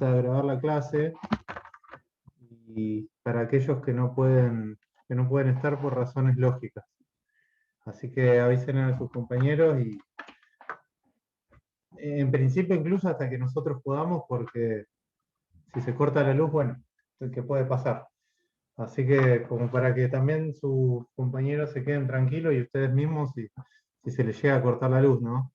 a grabar la clase y para aquellos que no pueden estar por razones lógicas. Así que avisen a sus compañeros y en principio incluso hasta que nosotros podamos, porque si se corta la luz, bueno, ¿qué puede pasar? Así que como para que también sus compañeros se queden tranquilos y ustedes mismos si se les llega a cortar la luz, ¿no?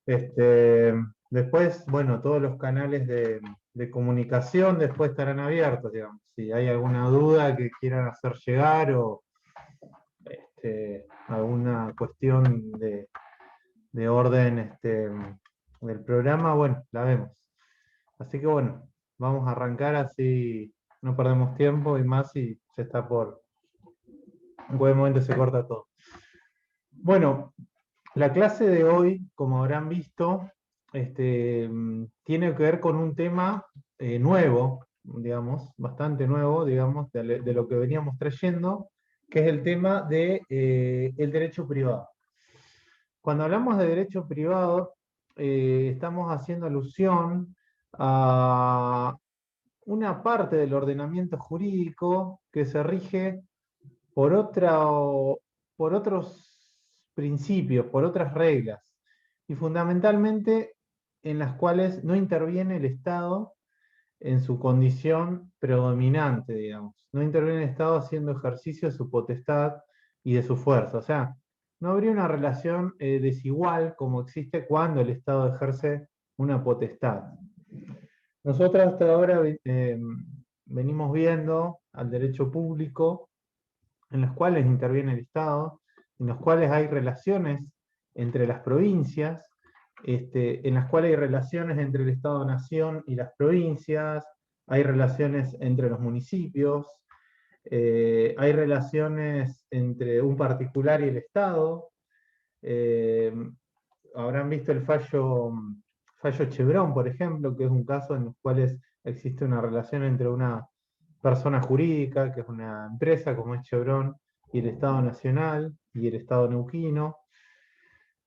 Este, después, bueno, todos los canales de comunicación después estarán abiertos, digamos. Si hay alguna duda que quieran hacer llegar o alguna cuestión de orden del programa, bueno, la vemos. Así que bueno, vamos a arrancar así no perdemos tiempo y más si se está por en buen momento se corta todo. Bueno, la clase de hoy, como habrán visto, tiene que ver con un tema nuevo, digamos, bastante nuevo, digamos, de lo que veníamos trayendo, que es el tema de el derecho privado. Cuando hablamos de derecho privado, estamos haciendo alusión a una parte del ordenamiento jurídico que se rige por por otros principios, por otras reglas, y fundamentalmente en las cuales no interviene el Estado en su condición predominante, digamos. No interviene el Estado haciendo ejercicio de su potestad y de su fuerza. O sea, no habría una relación desigual como existe cuando el Estado ejerce una potestad. Nosotros hasta ahora venimos viendo al derecho público en los cuales interviene el Estado, en los cuales hay relaciones entre las provincias, en las cuales hay relaciones entre el Estado-Nación y las provincias, hay relaciones entre los municipios, hay relaciones entre un particular y el Estado. eh, Habrán visto el fallo Chevron, por ejemplo, que es un caso en el cual existe una relación entre una persona jurídica, que es una empresa como es Chevron, y el Estado Nacional y el Estado neuquino.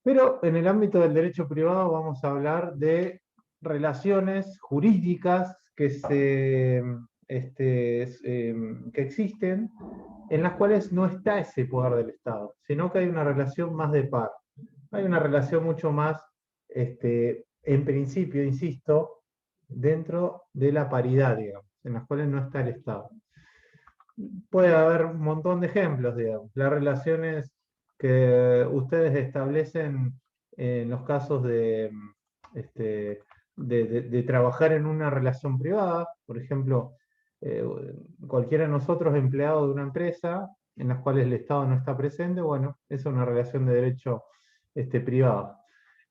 Pero en el ámbito del derecho privado vamos a hablar de relaciones jurídicas que existen, en las cuales no está ese poder del Estado, sino que hay una relación más de par. Hay una relación mucho más, en principio, insisto, dentro de la paridad, digamos, en las cuales no está el Estado. Puede haber un montón de ejemplos, digamos. Las relaciones que ustedes establecen en los casos este, de trabajar en una relación privada, por ejemplo, eh, cualquiera de nosotros empleado de una empresa en las cuales el Estado no está presente, bueno, esa es una relación de derecho privado.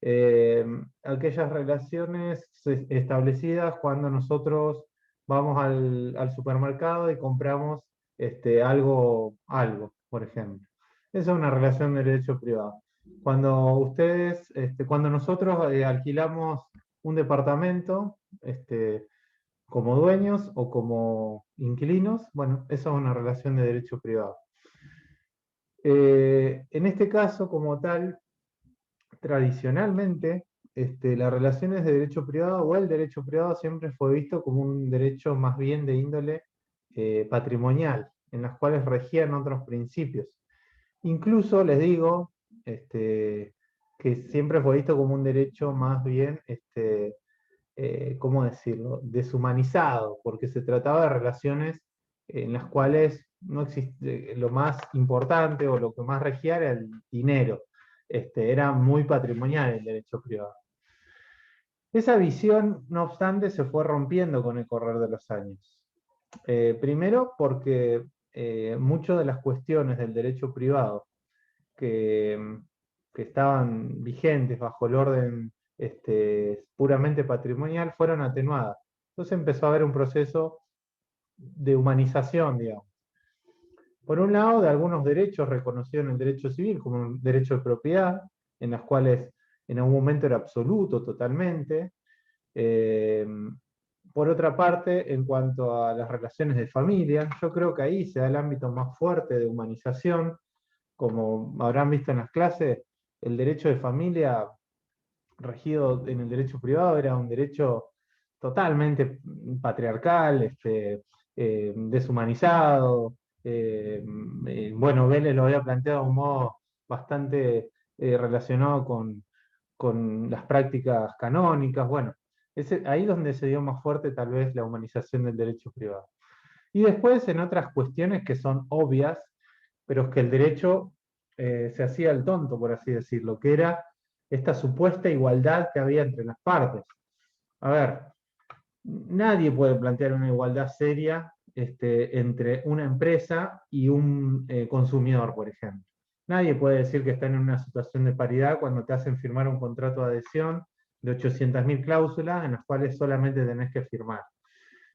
Eh, Aquellas relaciones establecidas cuando nosotros vamos al supermercado y compramos algo, por ejemplo. Esa es una relación de derecho privado. Cuando nosotros alquilamos un departamento, como dueños o como inquilinos, bueno, esa es una relación de derecho privado. En este caso, como tal, tradicionalmente, las relaciones de derecho privado o el derecho privado siempre fue visto como un derecho más bien de índole patrimonial, en las cuales regían otros principios. Incluso les digo que siempre fue visto como un derecho más bien, ¿cómo decirlo?, deshumanizado, porque se trataba de relaciones en las cuales no existe, lo más importante o lo que más regía era el dinero. Era muy patrimonial el derecho privado. Esa visión, no obstante, se fue rompiendo con el correr de los años. Primero porque muchas de las cuestiones del derecho privado que, que estaban vigentes bajo el orden puramente patrimonial fueron atenuadas. Entonces empezó a haber un proceso de humanización, digamos. Por un lado, de algunos derechos reconocidos en el derecho civil, como el derecho de propiedad, en las cuales en algún momento era absoluto totalmente. Eh, por otra parte, en cuanto a las relaciones de familia, yo creo que ahí se da el ámbito más fuerte de humanización. Como habrán visto en las clases, el derecho de familia regido en el derecho privado era un derecho totalmente patriarcal, deshumanizado. Bueno, Vélez lo había planteado de un modo bastante relacionado con las prácticas canónicas. Bueno, es ahí donde se dio más fuerte tal vez la humanización del derecho privado. Y después en otras cuestiones que son obvias, pero es que el derecho se hacía el tonto, por así decirlo, que era esta supuesta igualdad que había entre las partes. A ver, nadie puede plantear una igualdad seria entre una empresa y un consumidor, por ejemplo. Nadie puede decir que están en una situación de paridad cuando te hacen firmar un contrato de adhesión de 800.000 cláusulas en las cuales solamente tenés que firmar.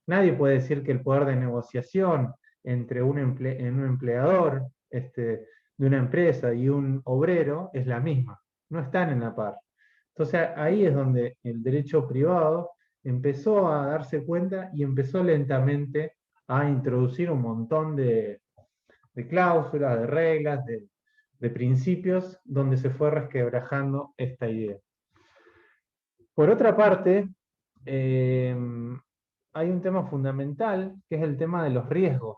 Nadie puede decir que el poder de negociación entre un empleador de una empresa y un obrero es la misma. No están en la par. Entonces ahí es donde el derecho privado empezó a darse cuenta y empezó lentamente a introducir un montón de cláusulas, de reglas, de principios, donde se fue resquebrajando esta idea. Por otra parte, eh, hay un tema fundamental, que es el tema de los riesgos,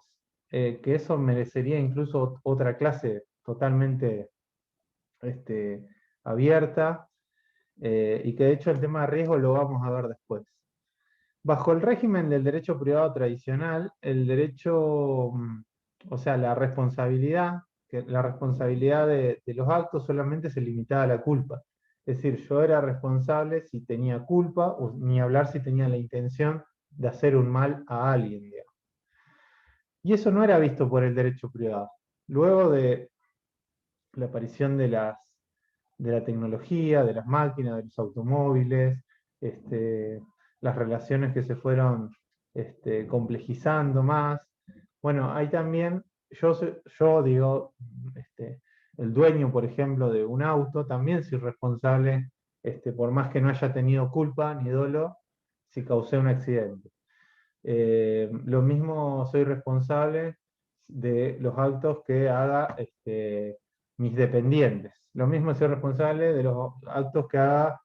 que eso merecería incluso otra clase totalmente abierta, y que de hecho el tema de riesgo lo vamos a ver después. Bajo el régimen del derecho privado tradicional, el derecho, o sea, la responsabilidad de los actos solamente se limitaba a la culpa. Es decir, yo era responsable si tenía culpa, o ni hablar si tenía la intención de hacer un mal a alguien, digamos. Y eso no era visto por el derecho privado. Luego de la aparición de la tecnología, de las máquinas, de los automóviles, las relaciones que se fueron complejizando más. Bueno, hay también, yo digo, el dueño, por ejemplo, de un auto, también soy responsable, por más que no haya tenido culpa ni dolo, si causé un accidente. Lo mismo soy responsable de los actos que haga mis dependientes. Lo mismo soy responsable de los actos que haga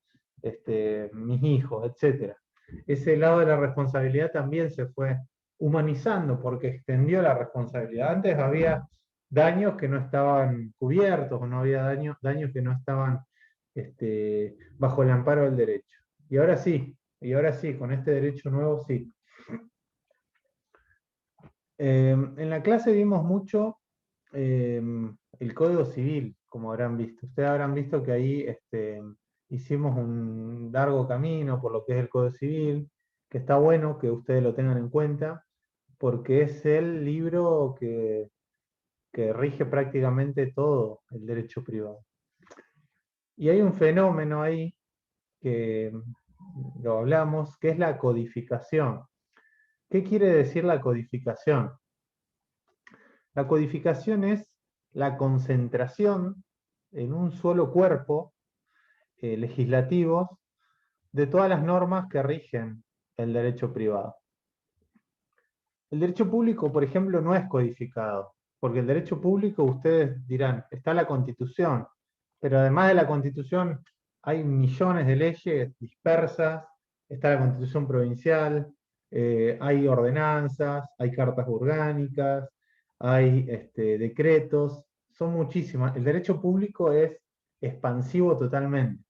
mis hijos, etc. Ese lado de la responsabilidad también se fue humanizando porque extendió la responsabilidad. Antes había daños que no estaban cubiertos o no había daños que no estaban bajo el amparo del derecho. Y ahora sí, con este derecho nuevo sí. En la clase vimos mucho el Código Civil, como habrán visto. Ustedes habrán visto que ahí hicimos un largo camino por lo que es el Código Civil, que está bueno que ustedes lo tengan en cuenta, porque es el libro que rige prácticamente todo el derecho privado. Y hay un fenómeno ahí que lo hablamos, que es la codificación. ¿Qué quiere decir la codificación? La codificación es la concentración en un solo cuerpo legislativo de todas las normas que rigen el derecho privado. El derecho público, por ejemplo, no es codificado, porque el derecho público, ustedes dirán, está la Constitución, pero además de la Constitución hay millones de leyes dispersas, está la Constitución provincial, hay ordenanzas, hay cartas orgánicas, hay decretos, son muchísimas. El derecho público es expansivo totalmente.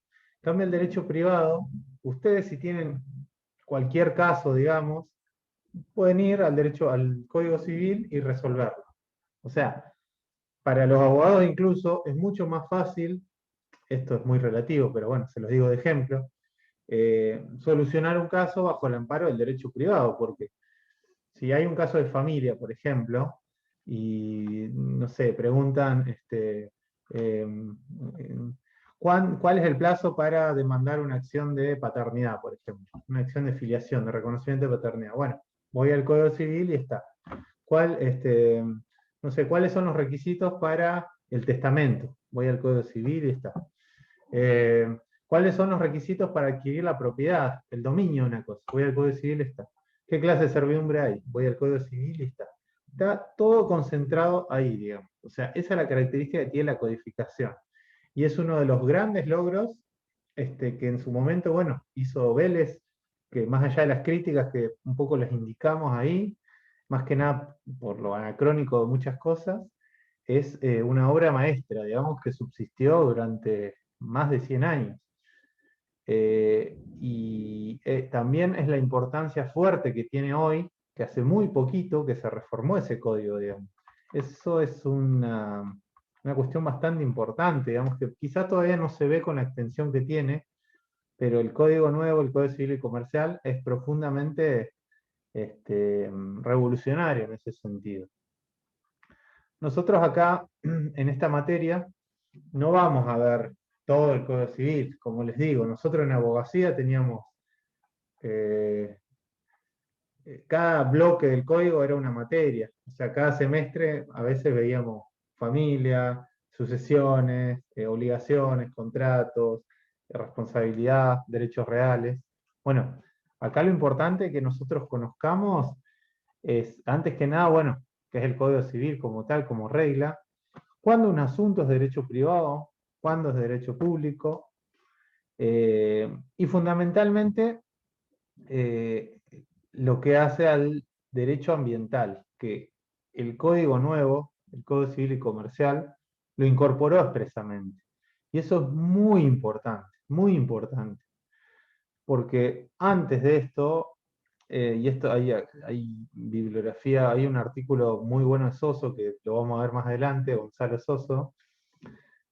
En cambio, el derecho privado, ustedes si tienen cualquier caso, digamos, pueden ir al Código Civil y resolverlo. O sea, para los abogados incluso es mucho más fácil, esto es muy relativo, pero bueno, se los digo de ejemplo, solucionar un caso bajo el amparo del derecho privado, porque si hay un caso de familia, por ejemplo, y no sé, preguntan ¿cuál es el plazo para demandar una acción de paternidad, por ejemplo? Una acción de filiación, de reconocimiento de paternidad. Bueno, voy al Código Civil y está. No sé, ¿cuáles son los requisitos para el testamento? Voy al Código Civil y está. ¿Cuáles son los requisitos para adquirir la propiedad, el dominio de una cosa? Voy al Código Civil y está. ¿Qué clase de servidumbre hay? Voy al Código Civil y está. Está todo concentrado ahí, digamos. O sea, esa es la característica que tiene la codificación. Y es uno de los grandes logros que en su momento, bueno, hizo Vélez que más allá de las críticas que un poco les indicamos ahí, más que nada por lo anacrónico de muchas cosas, es una obra maestra, digamos, que subsistió durante más de 100 años. Y también es la importancia fuerte que tiene hoy, que hace muy poquito que se reformó ese código, digamos. Eso es una cuestión bastante importante, digamos, que quizá todavía no se ve con la extensión que tiene, pero el código nuevo, el Código Civil y Comercial, es profundamente revolucionario en ese sentido. Nosotros acá, en esta materia, no vamos a ver todo el Código Civil, como les digo, nosotros en abogacía teníamos, eh, cada bloque del código era una materia, o sea, cada semestre a veces veíamos familia, sucesiones, obligaciones, contratos, responsabilidad, derechos reales. Bueno, acá lo importante que nosotros conozcamos es, antes que nada, bueno, que es el Código Civil como tal, como regla, cuándo un asunto es derecho privado, cuándo es derecho público, y fundamentalmente eh, lo que hace al derecho ambiental, que el código nuevo, el Código Civil y Comercial, lo incorporó expresamente. Y eso es muy importante, porque antes de esto, y esto hay bibliografía, hay un artículo muy bueno de Soso, que lo vamos a ver más adelante, Gonzalo Soso,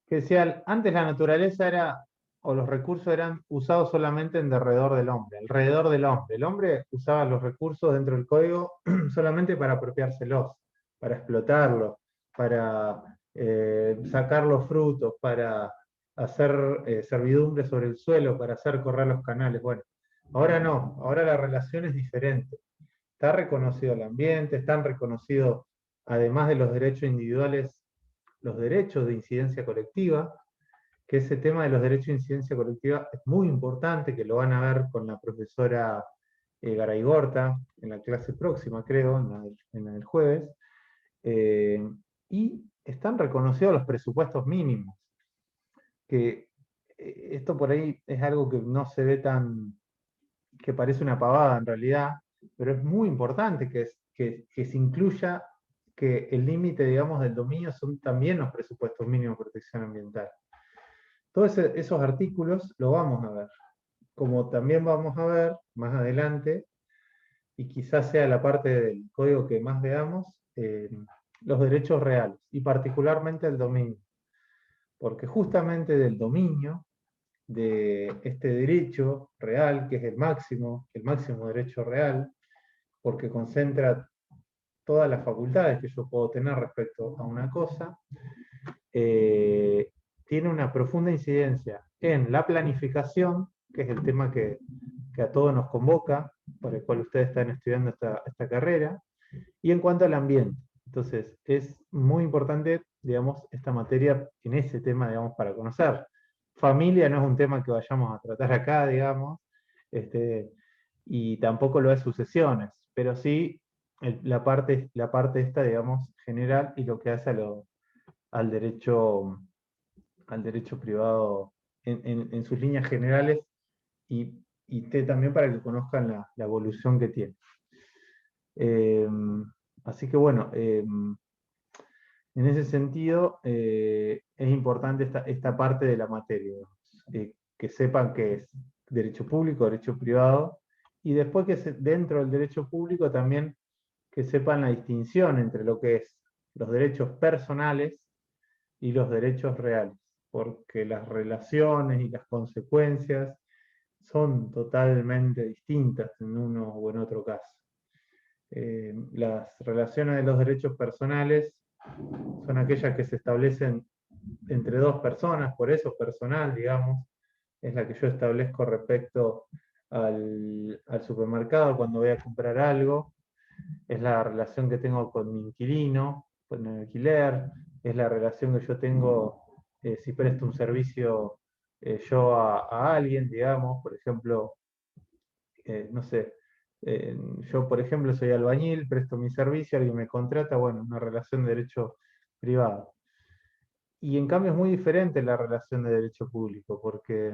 que decía, antes la naturaleza era, o los recursos eran usados solamente en derredor del hombre, alrededor del hombre. El hombre usaba los recursos dentro del código solamente para apropiárselos, para explotarlos, para sacar los frutos, para hacer servidumbre sobre el suelo, para hacer correr los canales. Bueno, ahora no, ahora la relación es diferente. Está reconocido el ambiente, están reconocidos, además de los derechos individuales, los derechos de incidencia colectiva, que ese tema de los derechos de incidencia colectiva es muy importante, que lo van a ver con la profesora Garay Gorta en la clase próxima, creo, en el jueves, eh, y están reconocidos los presupuestos mínimos, que esto por ahí es algo que no se ve tan, que parece una pavada en realidad, pero es muy importante que se incluya que el límite, digamos, del dominio son también los presupuestos mínimos de protección ambiental. Todos esos artículos lo vamos a ver, como también vamos a ver más adelante, y quizás sea la parte del código que más veamos, los derechos reales, y particularmente el dominio, porque justamente del dominio, de este derecho real, que es el máximo derecho real, porque concentra todas las facultades que yo puedo tener respecto a una cosa, tiene una profunda incidencia en la planificación, que es el tema que a todos nos convoca, por el cual ustedes están estudiando esta carrera, y en cuanto al ambiente. Entonces, es muy importante, digamos, esta materia en ese tema, digamos, para conocer. Familia no es un tema que vayamos a tratar acá, digamos, y tampoco lo es sucesiones, pero sí la parte esta, digamos, general y lo que hace al derecho, al derecho privado en sus líneas generales y, también para que conozcan la evolución que tiene. Eh, Así que bueno, en ese sentido es importante esta parte de la materia, que sepan que es derecho público, derecho privado, y después que dentro del derecho público también que sepan la distinción entre lo que es los derechos personales y los derechos reales, porque las relaciones y las consecuencias son totalmente distintas en uno o en otro caso. Las relaciones de los derechos personales son aquellas que se establecen entre dos personas, por eso personal, digamos, es la que yo establezco respecto al supermercado cuando voy a comprar algo, es la relación que tengo con mi inquilino, con el alquiler, es la relación que yo tengo si presto un servicio yo a alguien, digamos, por ejemplo, no sé, yo por ejemplo soy albañil, presto mi servicio, alguien me contrata, bueno, una relación de derecho privado. Y en cambio es muy diferente la relación de derecho público, porque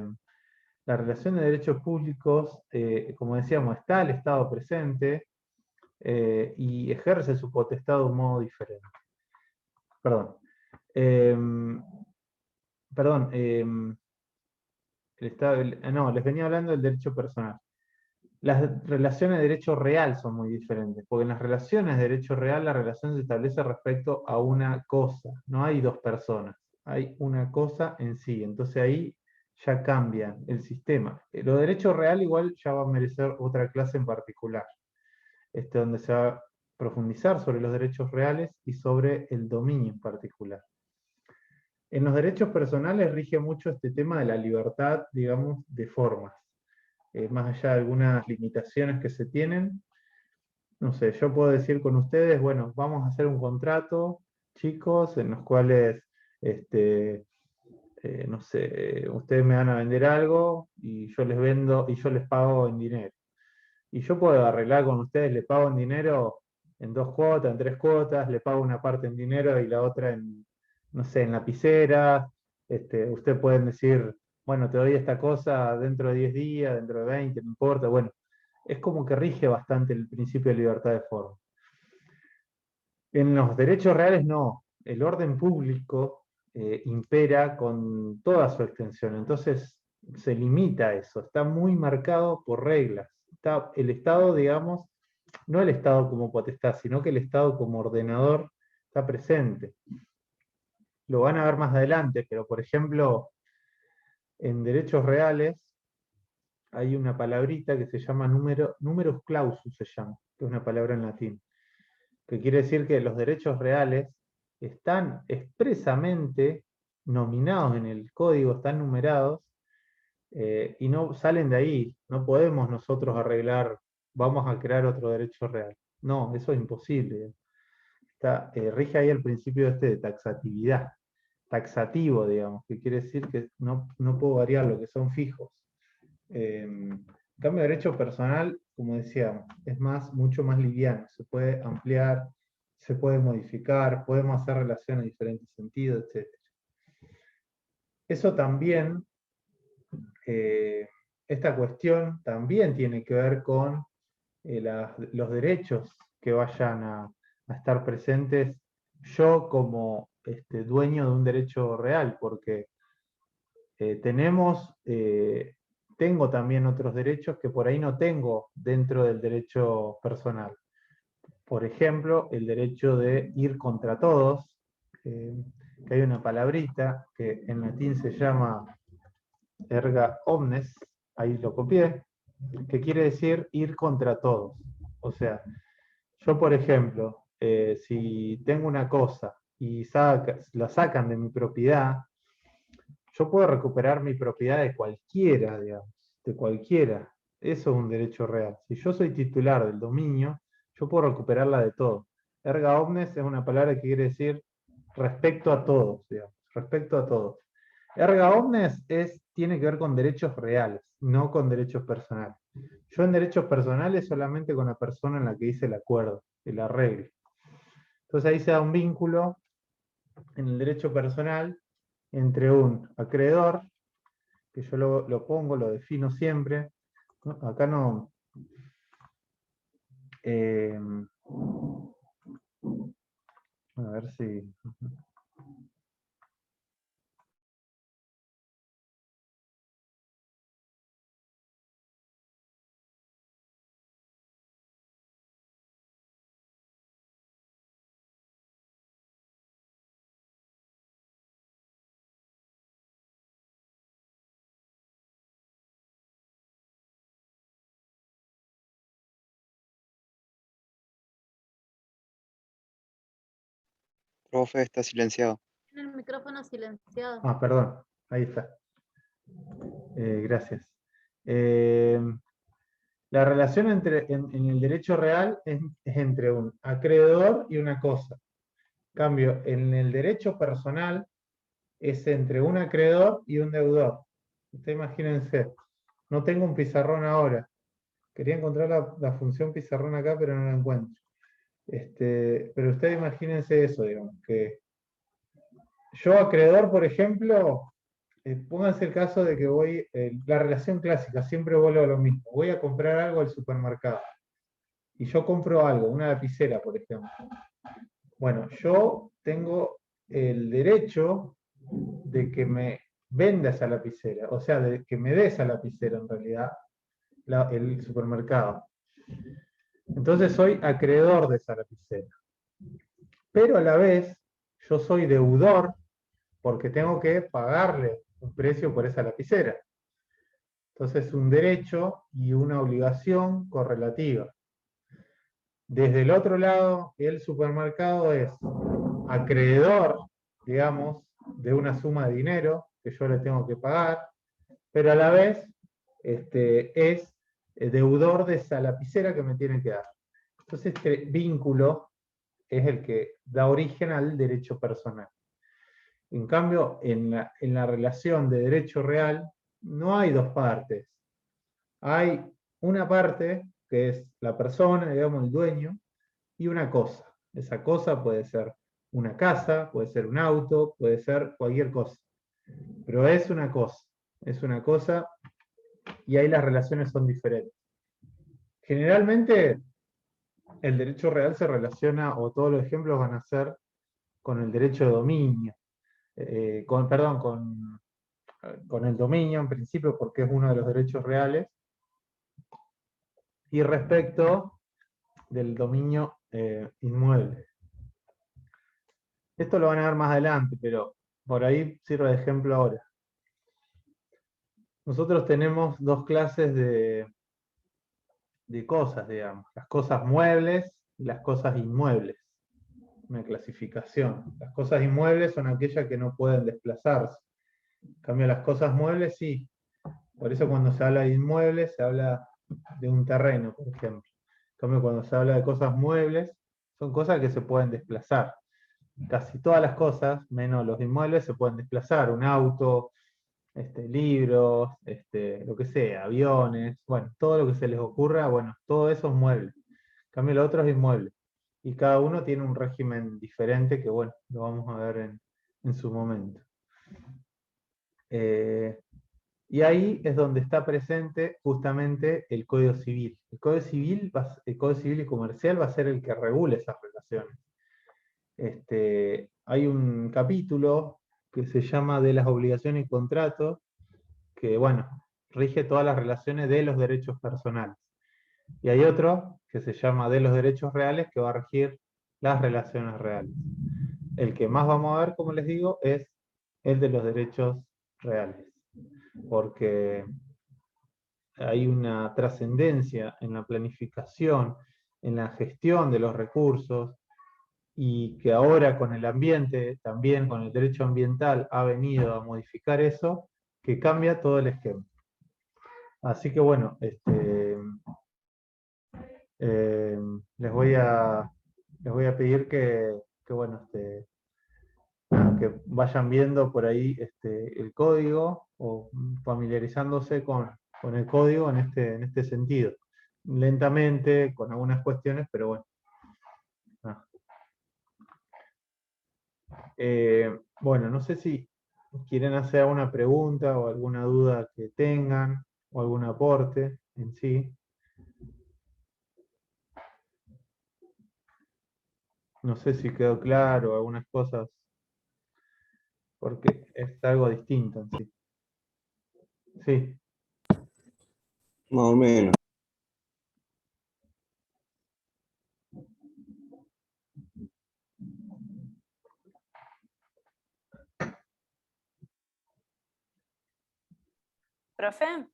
la relación de derechos públicos, como decíamos, está el Estado presente y ejerce su potestad de un modo diferente. Perdón. Perdón, no, les venía hablando del derecho personal. Las relaciones de derecho real son muy diferentes, porque en las relaciones de derecho real la relación se establece respecto a una cosa, no hay dos personas, hay una cosa en sí, entonces ahí ya cambia el sistema. Lo de derecho real igual ya va a merecer otra clase en particular, donde se va a profundizar sobre los derechos reales y sobre el dominio en particular. En los derechos personales rige mucho este tema de la libertad, digamos, de formas. Más allá de algunas limitaciones que se tienen, no sé, yo puedo decir con ustedes, bueno, vamos a hacer un contrato, chicos, en los cuales, no sé, ustedes me van a vender algo y yo les vendo y yo les pago en dinero. Y yo puedo arreglar con ustedes, le pago en dinero en 2 cuotas, en 3 cuotas, le pago una parte en dinero y la otra en, no sé, en lapiceras. Ustedes pueden decir, bueno, te doy esta cosa dentro de 10 días, dentro de 20, no importa. Bueno, es como que rige bastante el principio de libertad de forma. En los derechos reales no, el orden público impera con toda su extensión, entonces se limita a eso, está muy marcado por reglas. Está el Estado, digamos, no el Estado como potestad, sino que el Estado como ordenador está presente. Lo van a ver más adelante, pero por ejemplo, en derechos reales hay una palabrita que se llama numerus clausus, se llama, que es una palabra en latín, que quiere decir que los derechos reales están expresamente nominados en el código, están numerados, y no salen de ahí. No podemos nosotros arreglar, vamos a crear otro derecho real. No, eso es imposible. Rige ahí el principio de taxatividad, taxativo, digamos, que quiere decir que no puedo variar lo que son fijos. En cambio, derecho personal, como decíamos, es mucho más liviano, se puede ampliar, se puede modificar, podemos hacer relación en diferentes sentidos, etc. Eso también, esta cuestión también tiene que ver con los derechos que vayan a estar presentes yo como dueño de un derecho real, porque tengo también otros derechos que por ahí no tengo dentro del derecho personal. Por ejemplo, el derecho de ir contra todos, que hay una palabrita que en latín se llama erga omnes, ahí lo copié, que quiere decir ir contra todos. O sea, yo por ejemplo, si tengo una cosa y la sacan de mi propiedad, yo puedo recuperar mi propiedad de cualquiera, digamos, de cualquiera. Eso es un derecho real. Si yo soy titular del dominio, yo puedo recuperarla de todo. Erga omnes es una palabra que quiere decir respecto a todos, digamos, respecto a todos. Erga omnes tiene que ver con derechos reales, no con derechos personales. Yo en derechos personales solamente con la persona en la que hice el acuerdo, el arreglo. Entonces ahí se da un vínculo en el derecho personal entre un acreedor, que yo lo pongo, lo defino siempre, ¿no? Acá no... a ver si... Profe, está silenciado. Tiene el micrófono silenciado. Ah, perdón, ahí está. Gracias. La relación en el derecho real es entre un acreedor y una cosa. En cambio, en el derecho personal es entre un acreedor y un deudor. Ustedes imagínense, no tengo un pizarrón ahora. Quería encontrar la función pizarrón acá, pero no la encuentro. Pero ustedes imagínense eso, digamos, que yo acreedor, por ejemplo, pónganse el caso de que la relación clásica, siempre vuelvo a lo mismo. Voy a comprar algo al supermercado. Y yo compro algo, una lapicera, por ejemplo. Bueno, yo tengo el derecho de que me venda esa lapicera, o sea, de que me dé esa lapicera en realidad, el supermercado. Entonces soy acreedor de esa lapicera. Pero a la vez, yo soy deudor porque tengo que pagarle un precio por esa lapicera. Entonces, un derecho y una obligación correlativa. Desde el otro lado, el supermercado es acreedor, digamos, de una suma de dinero que yo le tengo que pagar, pero a la vez es deudor de esa lapicera que me tiene que dar. Entonces, este vínculo es el que da origen al derecho personal. En cambio, en la relación de derecho real, no hay dos partes. Hay una parte que es la persona, digamos, el dueño, y una cosa. Esa cosa puede ser una casa, puede ser un auto, puede ser cualquier cosa. Pero es una cosa, y ahí las relaciones son diferentes. Generalmente, el derecho real se relaciona, o todos los ejemplos van a ser con el derecho de dominio, con el dominio en principio, porque es uno de los derechos reales, y respecto del dominio inmueble. Esto lo van a ver más adelante, pero por ahí sirve de ejemplo ahora. Nosotros tenemos dos clases de cosas, digamos, las cosas muebles y las cosas inmuebles. Una clasificación. Las cosas inmuebles son aquellas que no pueden desplazarse. En cambio, las cosas muebles sí. Por eso cuando se habla de inmuebles, se habla de un terreno, por ejemplo. En cambio, cuando se habla de cosas muebles, son cosas que se pueden desplazar. Casi todas las cosas, menos los inmuebles, se pueden desplazar. Un auto, libros, lo que sea, aviones, bueno, todo lo que se les ocurra, bueno, todo eso es mueble. En cambio, lo otro es inmueble. Y cada uno tiene un régimen diferente que, bueno, lo vamos a ver en su momento. Y ahí es donde está presente justamente el Código Civil. El Código Civil y Comercial va a ser el que regule esas relaciones. Hay un capítulo que se llama de las obligaciones y contratos, que, bueno, rige todas las relaciones de los derechos personales. Y hay otro que se llama de los derechos reales, que va a regir las relaciones reales. El que más vamos a ver, como les digo, es el de los derechos reales, porque hay una trascendencia en la planificación, en la gestión de los recursos, y que ahora con el ambiente, también con el derecho ambiental, ha venido a modificar eso, que cambia todo el esquema. Así que bueno, les voy a pedir que bueno, que vayan viendo por ahí el código o familiarizándose con el código en este sentido. Lentamente, con algunas cuestiones, pero bueno. Bueno, no sé si quieren hacer alguna pregunta o alguna duda que tengan o algún aporte en sí. No sé si quedó claro algunas cosas, porque es algo distinto en sí. Sí. Más o menos. ¿Profe?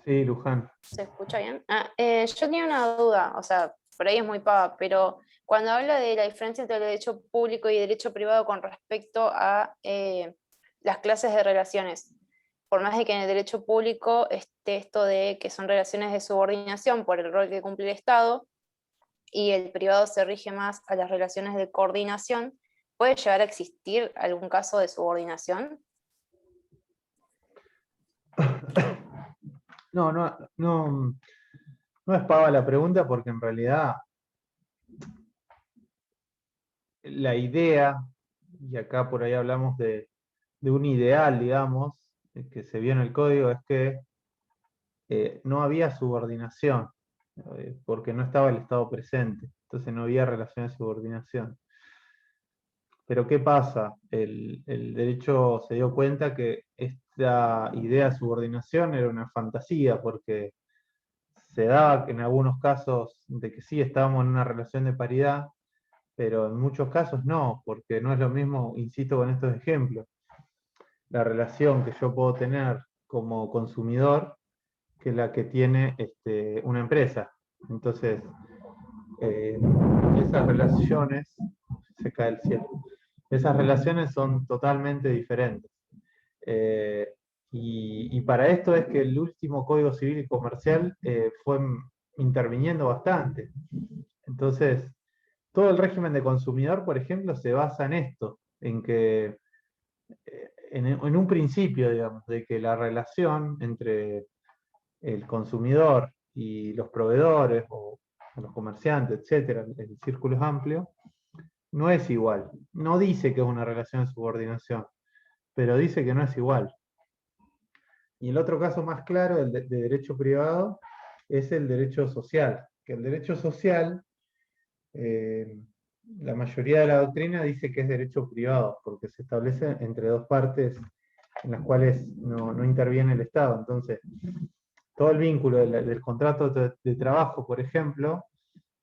Sí, Luján. ¿Se escucha bien? Yo tenía una duda, o sea, por ahí es muy pava, pero cuando habla de la diferencia entre el derecho público y derecho privado con respecto a las clases de relaciones, por más de que en el derecho público esté esto de que son relaciones de subordinación por el rol que cumple el Estado, y el privado se rige más a las relaciones de coordinación, ¿puede llegar a existir algún caso de subordinación? No es pava la pregunta, porque en realidad la idea, y acá por ahí hablamos de de un ideal, digamos, que se vio en el código, es que no había subordinación, porque no estaba el Estado presente, entonces no había relación de subordinación. Pero ¿qué pasa? El derecho se dio cuenta que esta idea de subordinación era una fantasía, porque se daba en algunos casos de que sí estábamos en una relación de paridad, pero en muchos casos no, porque no es lo mismo, insisto con estos ejemplos, la relación que yo puedo tener como consumidor que la que tiene una empresa. Entonces, eh, esas relaciones, se cae el cielo, esas relaciones son totalmente diferentes. Eh, y para esto es que el último Código Civil y Comercial fue interviniendo bastante. Entonces, todo el régimen de consumidor, por ejemplo, se basa en esto, en que en un principio, digamos, de que la relación entre el consumidor y los proveedores o los comerciantes, etcétera, el círculo es amplio, no es igual. No dice que es una relación de subordinación, pero dice que no es igual. Y el otro caso más claro, el de derecho privado, es el derecho social. Que el derecho social, eh, la mayoría de la doctrina dice que es derecho privado, porque se establece entre dos partes en las cuales no interviene el Estado. Entonces, todo el vínculo del contrato de trabajo, por ejemplo,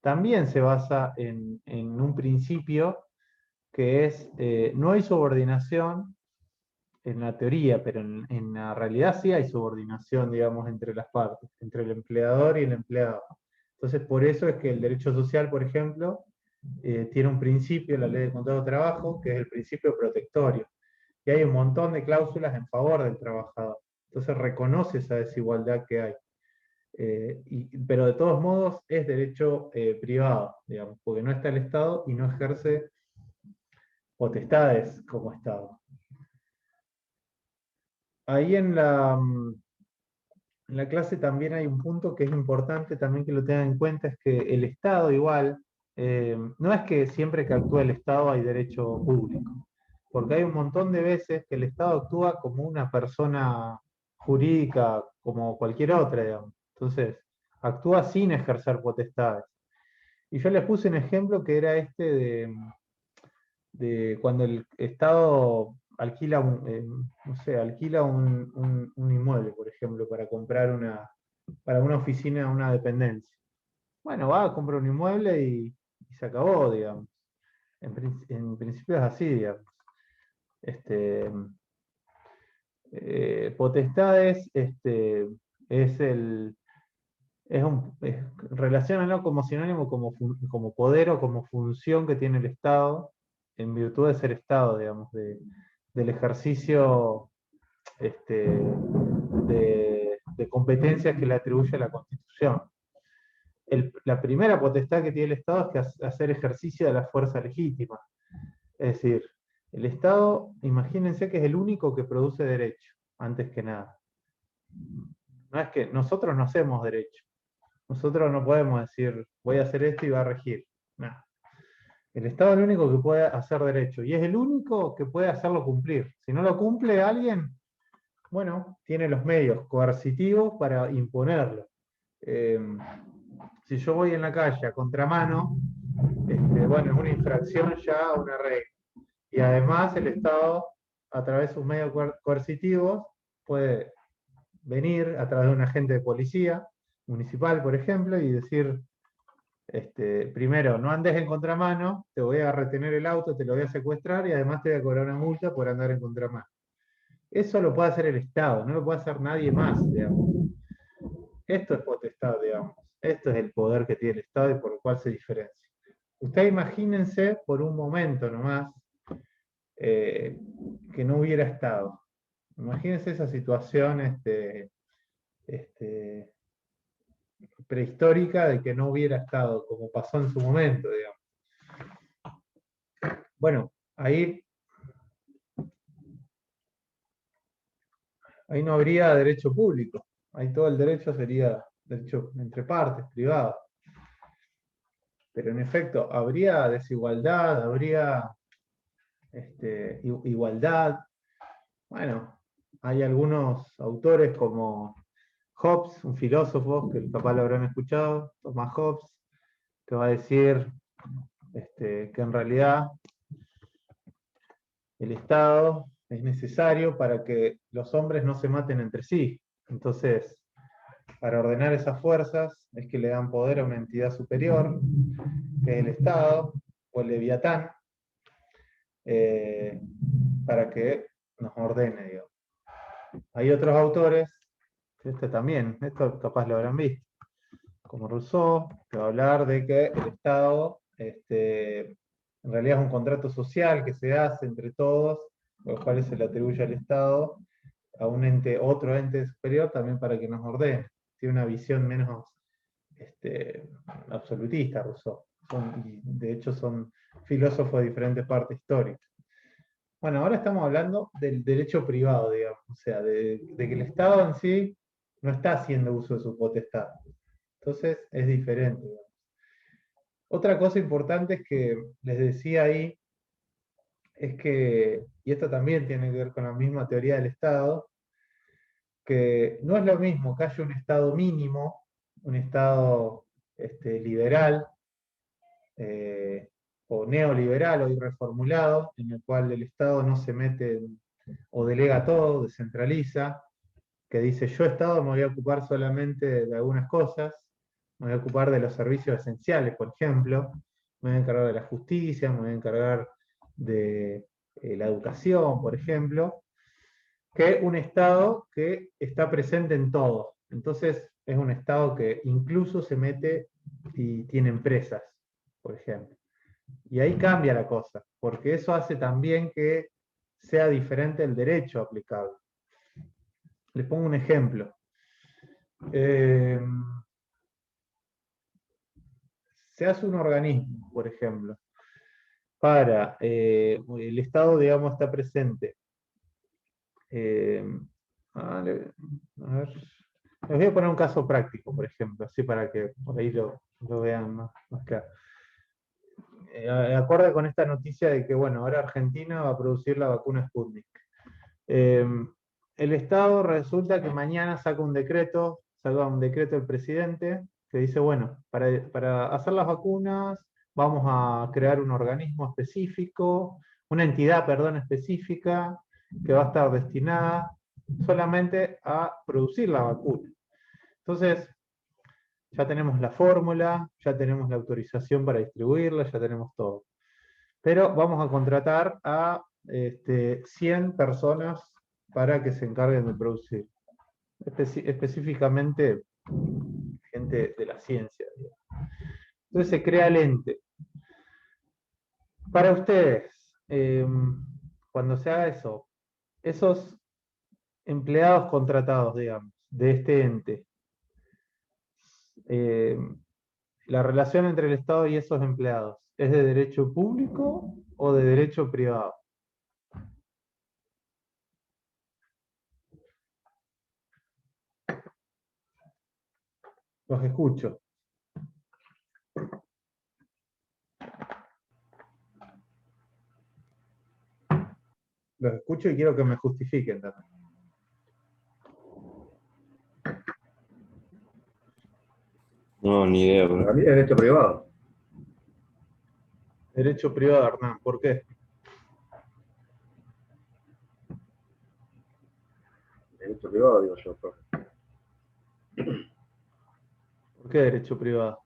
también se basa en un principio que es, no hay subordinación en la teoría, pero en la realidad sí hay subordinación, digamos, entre las partes, entre el empleador y el empleado. Entonces, por eso es que el derecho social, por ejemplo, tiene un principio, la ley de contrato de trabajo, que es el principio protectorio. Y hay un montón de cláusulas en favor del trabajador. Entonces reconoce esa desigualdad que hay. Pero de todos modos es derecho privado, digamos, porque no está el Estado y no ejerce potestades como Estado. Ahí en la clase también hay un punto que es importante también que lo tengan en cuenta, es que el Estado igual, no es que siempre que actúa el Estado hay derecho público, porque hay un montón de veces que el Estado actúa como una persona jurídica, como cualquier otra, digamos. Entonces, actúa sin ejercer potestades. Y yo les puse un ejemplo que era este de cuando el Estado alquila no sé, alquila un inmueble, por ejemplo, para comprar para una oficina, una dependencia. Bueno, va a comprar un inmueble y se acabó, digamos. En principio es así, digamos. Este, potestades es el. Relaciónalo como sinónimo, como poder o como función que tiene el Estado, en virtud de ser Estado, digamos, del ejercicio de competencias que le atribuye la Constitución. La primera potestad que tiene el Estado es que hacer ejercicio de la fuerza legítima. Es decir, el Estado, imagínense que es el único que produce derecho, antes que nada. No es que nosotros no hacemos derecho. Nosotros no podemos decir, voy a hacer esto y va a regir. No. El Estado es el único que puede hacer derecho y es el único que puede hacerlo cumplir. Si no lo cumple alguien, bueno, tiene los medios coercitivos para imponerlo. Si yo voy en la calle a contramano, bueno, es una infracción ya a una regla. Y además el Estado, a través de sus medios coercitivos, puede venir a través de un agente de policía municipal, por ejemplo, y decir, primero, no andes en contramano, te voy a retener el auto, te lo voy a secuestrar y además te voy a cobrar una multa por andar en contramano. Eso lo puede hacer el Estado, no lo puede hacer nadie más, digamos. Esto es potestad, digamos. Esto es el poder que tiene el Estado y por el cual se diferencia. Ustedes imagínense por un momento nomás que no hubiera Estado. Imagínense esa situación prehistórica de que no hubiera Estado, como pasó en su momento, digamos. Bueno, ahí no habría derecho público. Ahí todo el derecho sería derecho entre partes, privado. Pero en efecto, habría desigualdad, habría igualdad, Bueno, hay algunos autores como Hobbes, un filósofo que capaz lo habrán escuchado, Thomas Hobbes, que va a decir que en realidad el Estado es necesario para que los hombres no se maten entre sí. Entonces, para ordenar esas fuerzas es que le dan poder a una entidad superior, que es el Estado, o el Leviatán, para que nos ordene, digamos. Hay otros autores, también, esto capaz lo habrán visto, como Rousseau, que va a hablar de que el Estado en realidad es un contrato social que se hace entre todos, los cuales se le atribuye al Estado a un ente, otro ente superior también para que nos ordene. Tiene una visión menos absolutista, Rousseau. Y de hecho son filósofos de diferentes partes históricas. Bueno, ahora estamos hablando del derecho privado, digamos, o sea, de que el Estado en sí no está haciendo uso de su potestad. Entonces es diferente, digamos. Otra cosa importante es que les decía ahí, es que, y esto también tiene que ver con la misma teoría del Estado, que no es lo mismo que haya un Estado mínimo, un Estado liberal, o neoliberal o reformulado, en el cual el Estado no se mete o delega todo, descentraliza, que dice yo Estado me voy a ocupar solamente de algunas cosas, me voy a ocupar de los servicios esenciales, por ejemplo, me voy a encargar de la justicia, me voy a encargar de la educación, por ejemplo, que un Estado que está presente en todo. Entonces es un Estado que incluso se mete y tiene empresas, por ejemplo. Y ahí cambia la cosa, porque eso hace también que sea diferente el derecho aplicable. Les pongo un ejemplo. Se hace un organismo, por ejemplo, para el Estado, digamos, está presente. A ver, les voy a poner un caso práctico, por ejemplo, así para que por ahí lo vean más claro. Acorde con esta noticia de que, bueno, ahora Argentina va a producir la vacuna Sputnik. El Estado resulta que mañana saca un decreto el presidente que dice, bueno, para hacer las vacunas vamos a crear un organismo específico, una entidad, perdón, específica, que va a estar destinada solamente a producir la vacuna. Entonces, ya tenemos la fórmula, ya tenemos la autorización para distribuirla, ya tenemos todo. Pero vamos a contratar a 100 personas para que se encarguen de producir. Específicamente gente de la ciencia. Entonces se crea el ente. Para ustedes, cuando se haga eso, esos empleados contratados, digamos, de este ente, la relación entre el Estado y esos empleados, ¿es de derecho público o de derecho privado? Los escucho. Los escucho y quiero que me justifiquen también. No, ni idea, Para bro. mí es derecho privado. Derecho privado, Hernán, ¿por qué? Derecho privado, digo yo, profe. ¿Por qué derecho privado?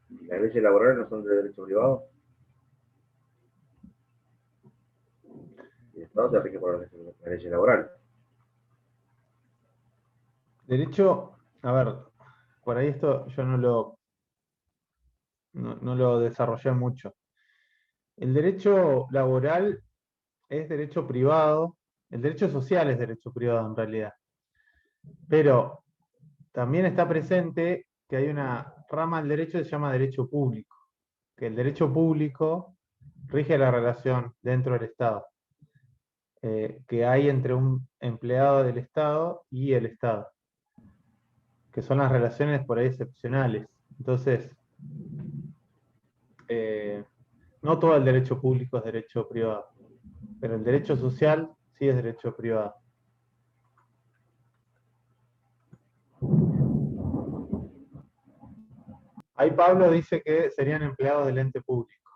Las leyes laborales no son de derecho privado. Y el Estado se rige por las leyes laborales. Derecho, a ver, por ahí esto yo no lo desarrollé mucho. El derecho laboral es derecho privado, el derecho social es derecho privado en realidad, pero también está presente que hay una rama del derecho que se llama derecho público, que el derecho público rige la relación dentro del Estado, que hay entre un empleado del Estado y el Estado, que son las relaciones por ahí excepcionales. Entonces, no todo el derecho público es derecho privado, pero el derecho social sí es derecho privado. Ahí Pablo dice que serían empleados del ente público,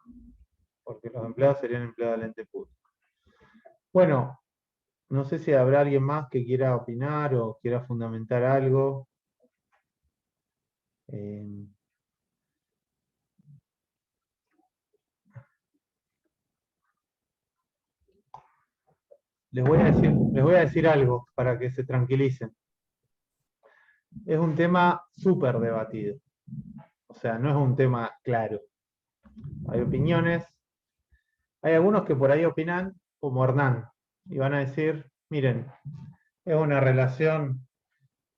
porque los empleados serían empleados del ente público. Bueno, no sé si habrá alguien más que quiera opinar o quiera fundamentar algo. Les voy a decir algo para que se tranquilicen. Es un tema súper debatido. O sea, no es un tema claro. Hay opiniones. Hay algunos que por ahí opinan como Hernán y van a decir, miren, es una relación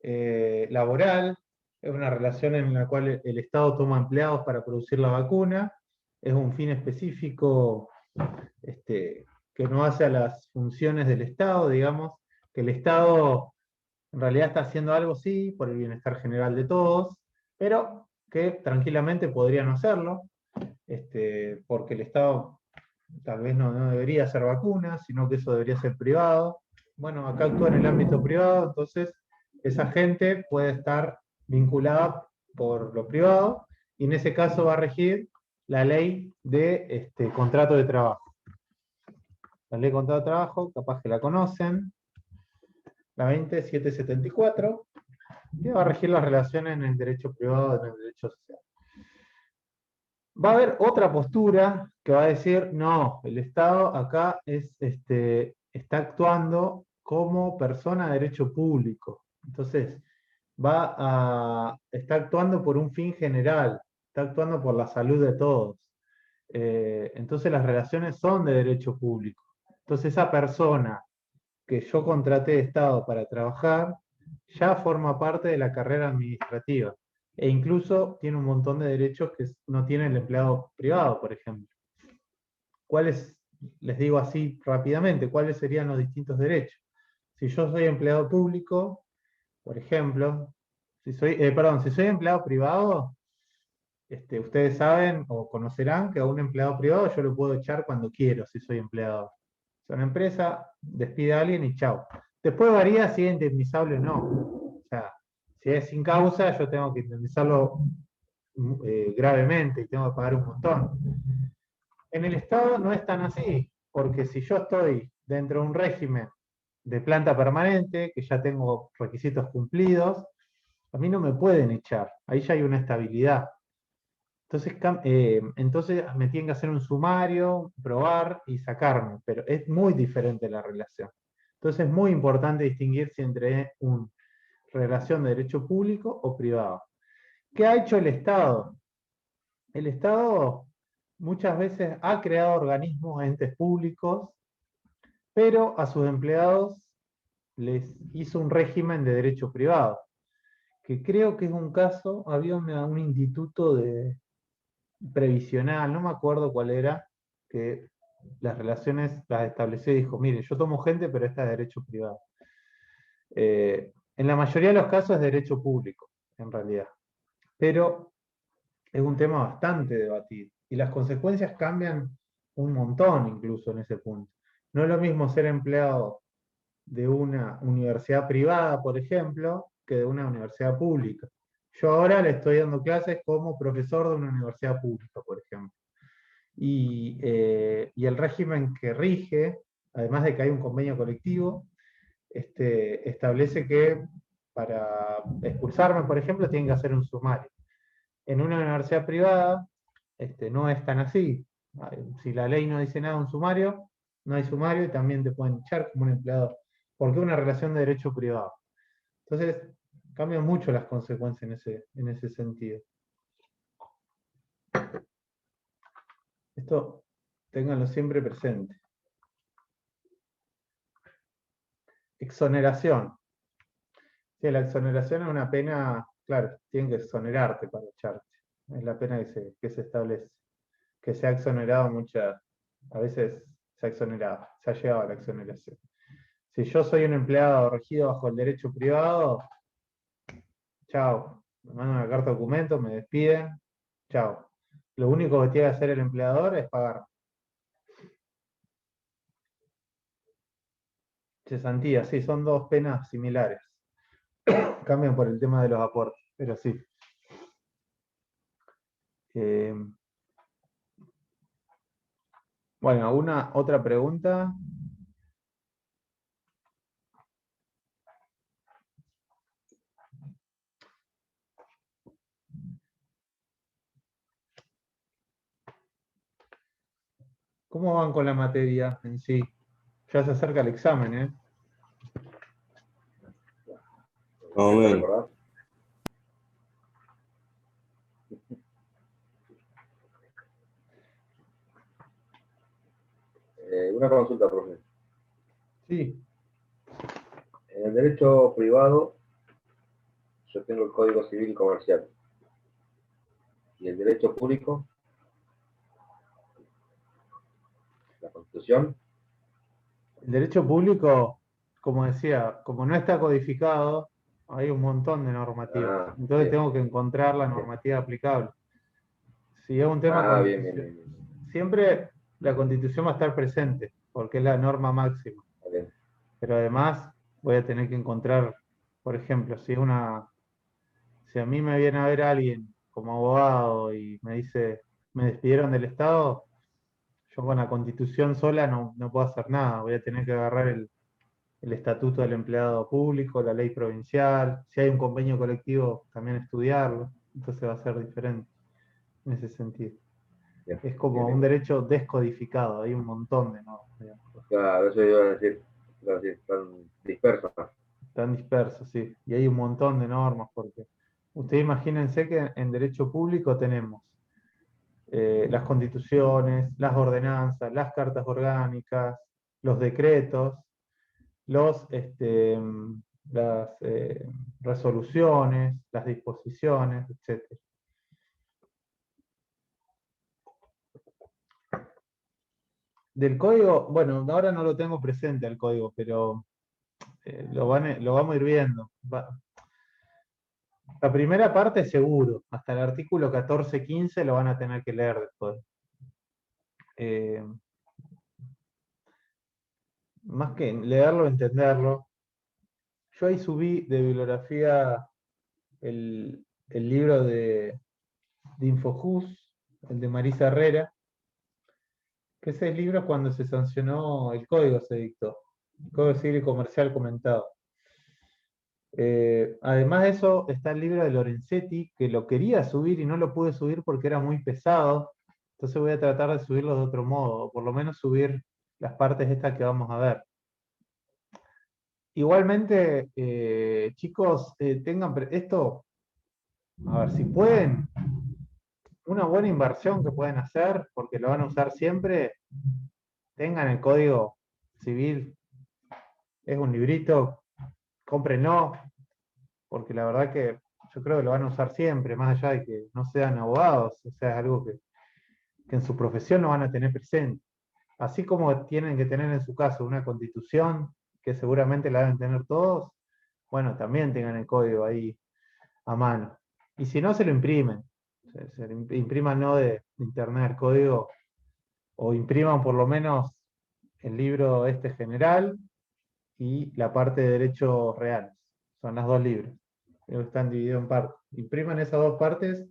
laboral, es una relación en la cual el Estado toma empleados para producir la vacuna, es un fin específico que no hace a las funciones del Estado, digamos, que el Estado en realidad está haciendo algo, sí, por el bienestar general de todos, pero que tranquilamente podría no hacerlo, porque el Estado tal vez no debería hacer vacunas, sino que eso debería ser privado. Bueno, acá actúa en el ámbito privado, entonces esa gente puede estar vinculada por lo privado, y en ese caso va a regir la ley de contrato de trabajo. La ley de contrato de trabajo, capaz que la conocen, la 20774, que va a regir las relaciones en el derecho privado y en el derecho social. Va a haber otra postura que va a decir, no, el Estado acá está actuando como persona de derecho público. Entonces, está actuando por un fin general, está actuando por la salud de todos. Entonces las relaciones son de derecho público. Entonces esa persona que yo contraté de Estado para trabajar ya forma parte de la carrera administrativa. E incluso tiene un montón de derechos que no tiene el empleado privado, por ejemplo. Les digo así rápidamente, ¿cuáles serían los distintos derechos? Si yo soy empleado público, por ejemplo, si soy empleado privado, ustedes saben o conocerán que a un empleado privado yo lo puedo echar cuando quiero, si soy empleador. O sea, una empresa despide a alguien y chao. Después varía si es indemnizable o no. O sea, si es sin causa, yo tengo que indemnizarlo gravemente y tengo que pagar un montón. En el Estado no es tan así, porque si yo estoy dentro de un régimen de planta permanente, que ya tengo requisitos cumplidos, a mí no me pueden echar. Ahí ya hay una estabilidad. Entonces me tienen que hacer un sumario, probar y sacarme, pero es muy diferente la relación. Entonces es muy importante distinguir si entre una relación de derecho público o privado. ¿Qué ha hecho el Estado? El Estado muchas veces ha creado organismos, entes públicos, pero a sus empleados les hizo un régimen de derecho privado, que creo que es un caso, había un instituto previsional, no me acuerdo cuál era, que las relaciones las estableció y dijo, mire, yo tomo gente, pero esta es derecho privado. En la mayoría de los casos es derecho público, en realidad. Pero es un tema bastante debatido. Y las consecuencias cambian un montón incluso en ese punto. No es lo mismo ser empleado de una universidad privada, por ejemplo, que de una universidad pública. Yo ahora le estoy dando clases como profesor de una universidad pública, por ejemplo. Y el régimen que rige, además de que hay un convenio colectivo, establece que para expulsarme, por ejemplo, tienen que hacer un sumario. En una universidad privada no es tan así. Si la ley no dice nada de un sumario, no hay sumario y también te pueden echar como un empleador, porque es una relación de derecho privado. Entonces, cambian mucho las consecuencias en ese sentido. Esto ténganlo siempre presente. Exoneración. Sí, la exoneración es una pena, claro, tienen que exonerarte para echarte. Es la pena que se establece. Que se ha exonerado a veces se ha exonerado, se ha llegado a la exoneración. Si yo soy un empleado regido bajo el derecho privado, chao, me mandan una carta de documento, me despiden, chao. Lo único que tiene que hacer el empleador es pagar. Cesantía, sí, son dos penas similares. Cambian por el tema de los aportes, pero sí. Bueno, ¿alguna otra pregunta? ¿Cómo van con la materia en sí? Ya se acerca el examen, ¿eh? Más o ¿Te menos. recordás? Una consulta, profe. Sí. En el derecho privado, yo tengo el Código Civil y Comercial. Y el derecho público, la Constitución. El derecho público, como decía, como no está codificado, hay un montón de normativas. Ah, Entonces bien. tengo que encontrar la Bien. normativa aplicable. Si es un tema Ah, bien, bien, constitucional, bien, bien. siempre la Constitución va a estar presente, porque es la norma máxima. Está bien. Pero además voy a tener que encontrar, por ejemplo, si a mí me viene a ver alguien como abogado y me dice, me despidieron del Estado, yo con la Constitución sola no puedo hacer nada. Voy a tener que agarrar el estatuto del empleado público, la ley provincial, si hay un convenio colectivo, también estudiarlo. Entonces va a ser diferente en ese sentido. Bien, Es como bien, un bien. derecho descodificado, hay un montón de normas, digamos. Claro, eso iba a decir. Iba a decir, tan disperso. Están dispersos, sí. Y hay un montón de normas, porque ustedes imagínense que en derecho público tenemos las constituciones, las ordenanzas, las cartas orgánicas, los decretos, las resoluciones, las disposiciones, etc. Del código, bueno, ahora no lo tengo presente el código, pero lo vamos a ir viendo. La primera parte seguro, hasta el artículo 14-15 lo van a tener que leer después. Eh, Más que leerlo, entenderlo. Yo ahí subí de bibliografía el libro de Infojus, el de Marisa Herrera, que ese libro es cuando se sancionó el código, se dictó, el Código Civil y Comercial comentado. Además de eso, está el libro de Lorenzetti, que lo quería subir y no lo pude subir porque era muy pesado. Entonces voy a tratar de subirlo de otro modo, o por lo menos subir las partes estas que vamos a ver. Igualmente, chicos, tengan esto, a ver, si pueden, una buena inversión que pueden hacer, porque lo van a usar siempre, tengan el Código Civil, es un librito, cómprenlo, porque la verdad que yo creo que lo van a usar siempre, más allá de que no sean abogados, o sea, es algo que en su profesión no van a tener presente. Así como tienen que tener en su caso una constitución, que seguramente la deben tener todos, bueno, también tengan el código ahí a mano. Y si no, se lo imprimen. Se lo impriman no de internet el código, o impriman por lo menos el libro este general y la parte de derechos reales. Son las dos libros. Creo que están divididos en partes. Impriman esas dos partes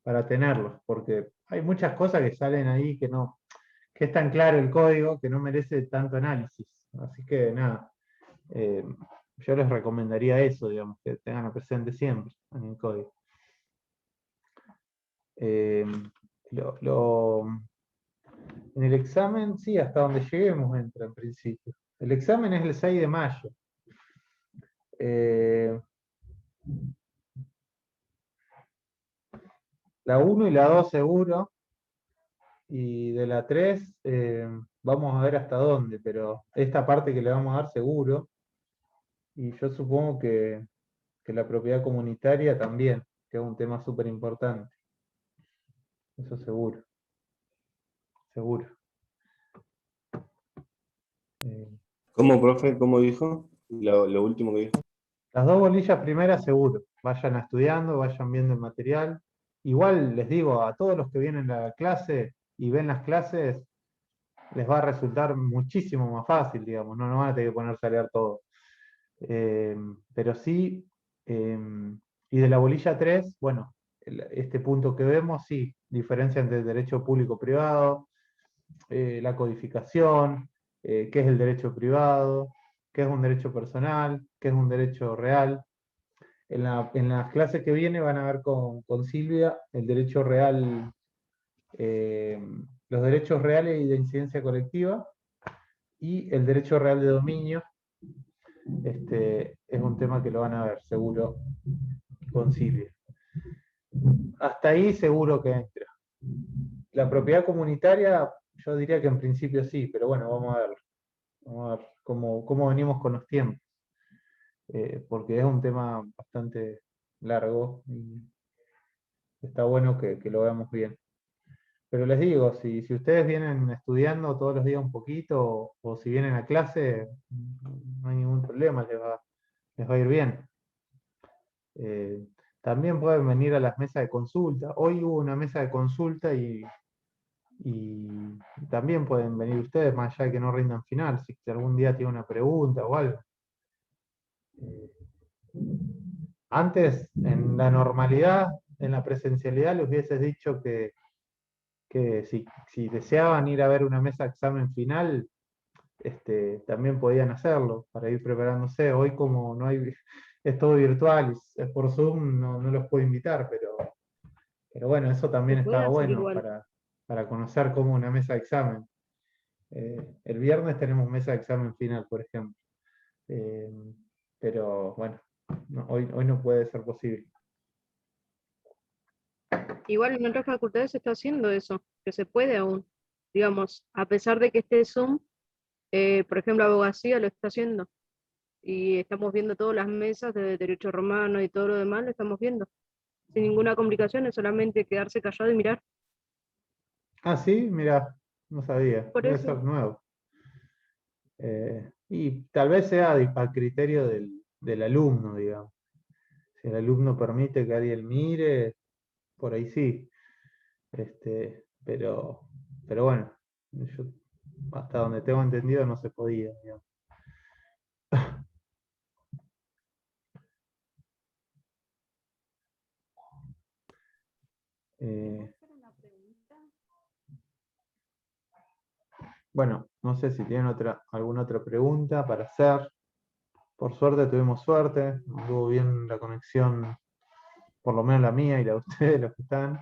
para tenerlos, porque hay muchas cosas que salen ahí que es tan claro el código que no merece tanto análisis. Así que nada, yo les recomendaría eso, digamos, que tengan presente siempre en el código. Eh, en el examen, sí, hasta donde lleguemos entra en principio. El examen es el 6 de mayo. La 1 y la 2 seguro, y de la 3 vamos a ver hasta dónde, pero esta parte que le vamos a dar seguro, y yo supongo que la propiedad comunitaria también, que es un tema súper importante. Eso seguro. Seguro. ¿Cómo, profe? ¿Cómo dijo? Lo último que dijo. Las dos bolillas primeras seguro. Vayan estudiando, vayan viendo el material. Igual les digo a todos los que vienen a la clase y ven las clases, les va a resultar muchísimo más fácil, digamos, no van a tener que ponerse a leer todo. Pero sí, y de la bolilla 3, bueno, este punto que vemos, sí, diferencia entre el derecho público-privado, la codificación, qué es el derecho privado, qué es un derecho personal, qué es un derecho real. En las clases que viene van a ver con Silvia el derecho real, los derechos reales y de incidencia colectiva y el derecho real de dominio. Es un tema que lo van a ver seguro con Silvia. Hasta ahí seguro que entra. La propiedad comunitaria, yo diría que en principio sí, pero bueno, vamos a ver. Vamos a ver cómo venimos con los tiempos. Porque es un tema bastante largo y está bueno que lo veamos bien. Pero les digo, si ustedes vienen estudiando todos los días un poquito, o si vienen a clase, no hay ningún problema, les va a ir bien. También pueden venir a las mesas de consulta. Hoy hubo una mesa de consulta y también pueden venir ustedes, más allá de que no rindan final, si algún día tienen una pregunta o algo. Antes, en la normalidad, en la presencialidad, les hubieses dicho que si deseaban ir a ver una mesa de examen final, también podían hacerlo para ir preparándose. Hoy como no hay, es todo virtual y es por Zoom, no los puedo invitar, pero bueno, eso también Se puede estaba hacer bueno igual. para conocer cómo una mesa de examen. El viernes tenemos mesa de examen final, por ejemplo. Pero bueno, hoy no puede ser posible. Igual en otras facultades se está haciendo eso, que se puede aún. Digamos, a pesar de que esté Zoom, por ejemplo, abogacía lo está haciendo. Y estamos viendo todas las mesas de derecho romano y todo lo demás, lo estamos viendo. Sin ninguna complicación, es solamente quedarse callado y mirar. Ah, sí, mira, no sabía, Por debe eso, ser nuevo. Y tal vez sea a criterio del alumno, digamos. Si el alumno permite que alguien mire, por ahí sí. Pero bueno, yo, hasta donde tengo entendido no se podía, digamos. Eh, bueno, no sé si tienen alguna otra pregunta para hacer. Por suerte tuvimos suerte, estuvo bien la conexión, por lo menos la mía y la de ustedes, los que están.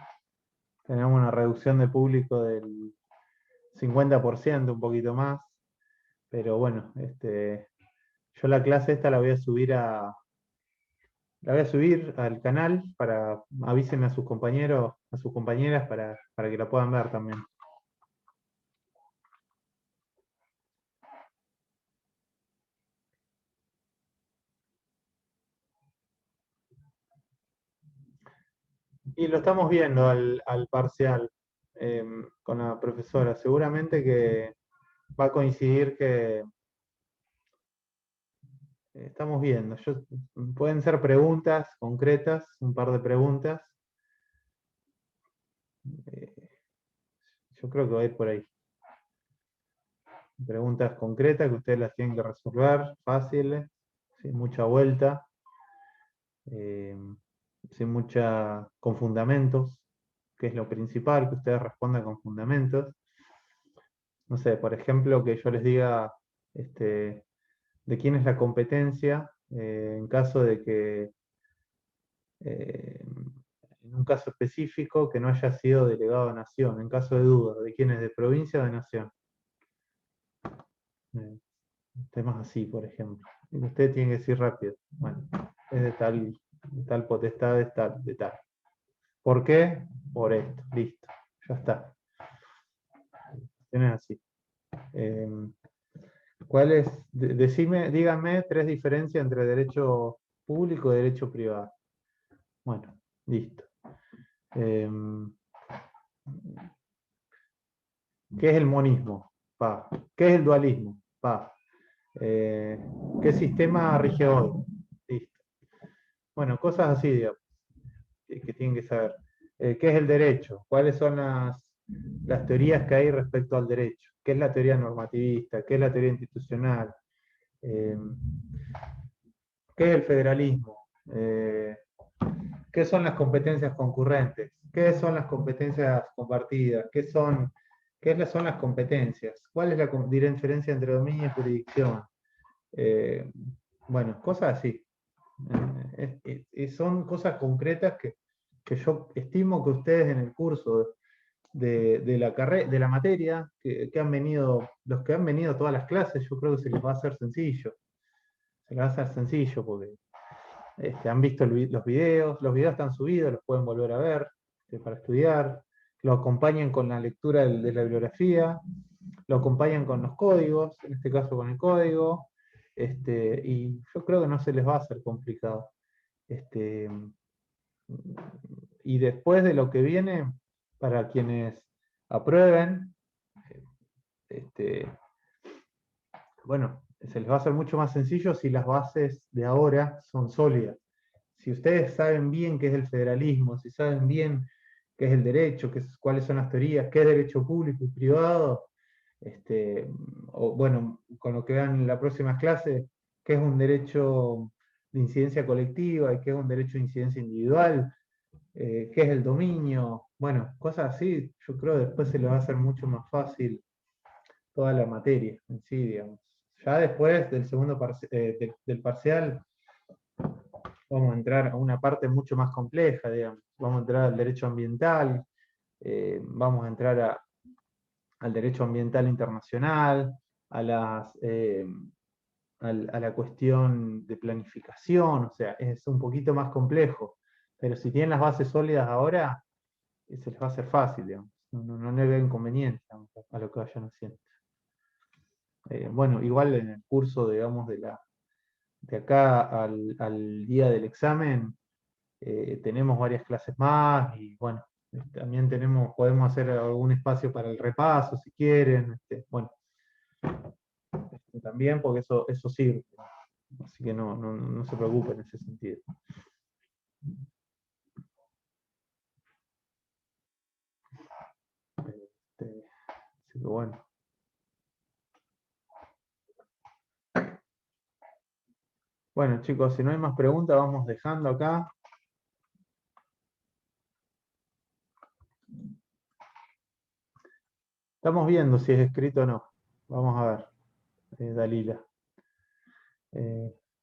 Tenemos una reducción de público del 50%, un poquito más. Pero bueno, yo la clase esta la voy a subir al canal para avísenme a sus compañeros, a sus compañeras para que la puedan ver también. Y lo estamos viendo al parcial con la profesora. Seguramente que va a coincidir que estamos viendo. Pueden ser preguntas concretas, un par de preguntas. Eh, yo creo que va a ir por ahí. Preguntas concretas que ustedes las tienen que resolver, fáciles, sin mucha vuelta, con fundamentos, que es lo principal, que ustedes respondan con fundamentos. No sé, por ejemplo, que yo les diga de quién es la competencia, en caso de que, en un caso específico, que no haya sido delegado de nación, en caso de duda, de quién es, de provincia o de nación. Temas así, por ejemplo. Y usted tiene que decir rápido. Bueno, es de tal potestad, de tal. ¿Por qué? Por esto. Listo. Ya está. Tienes así. Díganme 3 diferencias entre derecho público y derecho privado. Bueno, listo. ¿Qué es el monismo? Pa. ¿Qué es el dualismo? Pa. ¿Qué sistema rige hoy? Listo. Bueno, cosas así, digamos, que tienen que saber. ¿Qué es el derecho? ¿Cuáles son las teorías que hay respecto al derecho. ¿Qué es la teoría normativista? ¿Qué es la teoría institucional? ¿Qué es el federalismo? ¿Qué son las competencias concurrentes? ¿Qué son las competencias compartidas? ¿Qué son las competencias? ¿Cuál es la diferencia entre dominio y jurisdicción? Bueno, cosas así. Son cosas concretas que yo estimo que ustedes en el curso de la materia, que han venido, los que han venido a todas las clases, yo creo que se les va a hacer sencillo. Se les va a hacer sencillo porque han visto los videos están subidos, los pueden volver a ver para estudiar, lo acompañan con la lectura de la bibliografía, lo acompañan con los códigos, en este caso con el código, y yo creo que no se les va a hacer complicado. Y después de lo que viene, para quienes aprueben, bueno, se les va a hacer mucho más sencillo si las bases de ahora son sólidas. Si ustedes saben bien qué es el federalismo, si saben bien qué es el derecho, cuáles son las teorías, qué es derecho público y privado, o bueno, con lo que vean en la próxima clase, qué es un derecho de incidencia colectiva y qué es un derecho de incidencia individual, qué es el dominio, bueno, cosas así, yo creo que después se les va a hacer mucho más fácil toda la materia en sí, digamos. Ya después del segundo del parcial, vamos a entrar a una parte mucho más compleja, digamos. Vamos a entrar al derecho ambiental, vamos a entrar al derecho ambiental internacional, a la cuestión de planificación, o sea, es un poquito más complejo. Pero si tienen las bases sólidas ahora, se les va a hacer fácil, digamos. No le veo inconveniente, digamos, a lo que vayan haciendo. Bueno, igual en el curso, digamos, de acá al día del examen, tenemos varias clases más y bueno, también podemos hacer algún espacio para el repaso si quieren, bueno, también porque eso sirve, así que no se preocupen en ese sentido. Así que bueno. Bueno, chicos, si no hay más preguntas, vamos dejando acá. Estamos viendo si es escrito o no. Vamos a ver, Dalila.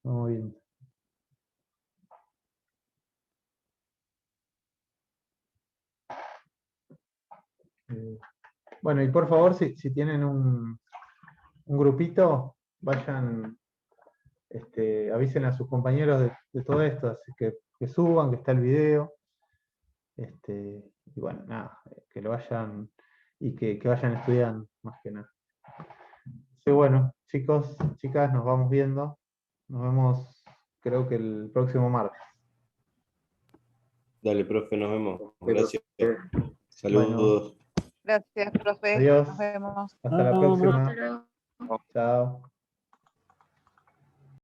Vamos viendo. Bueno, y por favor, si tienen un grupito, vayan, avisen a sus compañeros de todo esto, así que suban, que está el video. Y bueno, nada, que lo vayan y que vayan estudiando, más que nada. Así bueno, chicos, chicas, nos vamos viendo. Nos vemos, creo que el próximo martes. Dale, profe, nos vemos. Pero, Gracias. Saludos. Gracias, profe. Adiós. Nos vemos. Hasta la Hasta próxima. luego. Chao.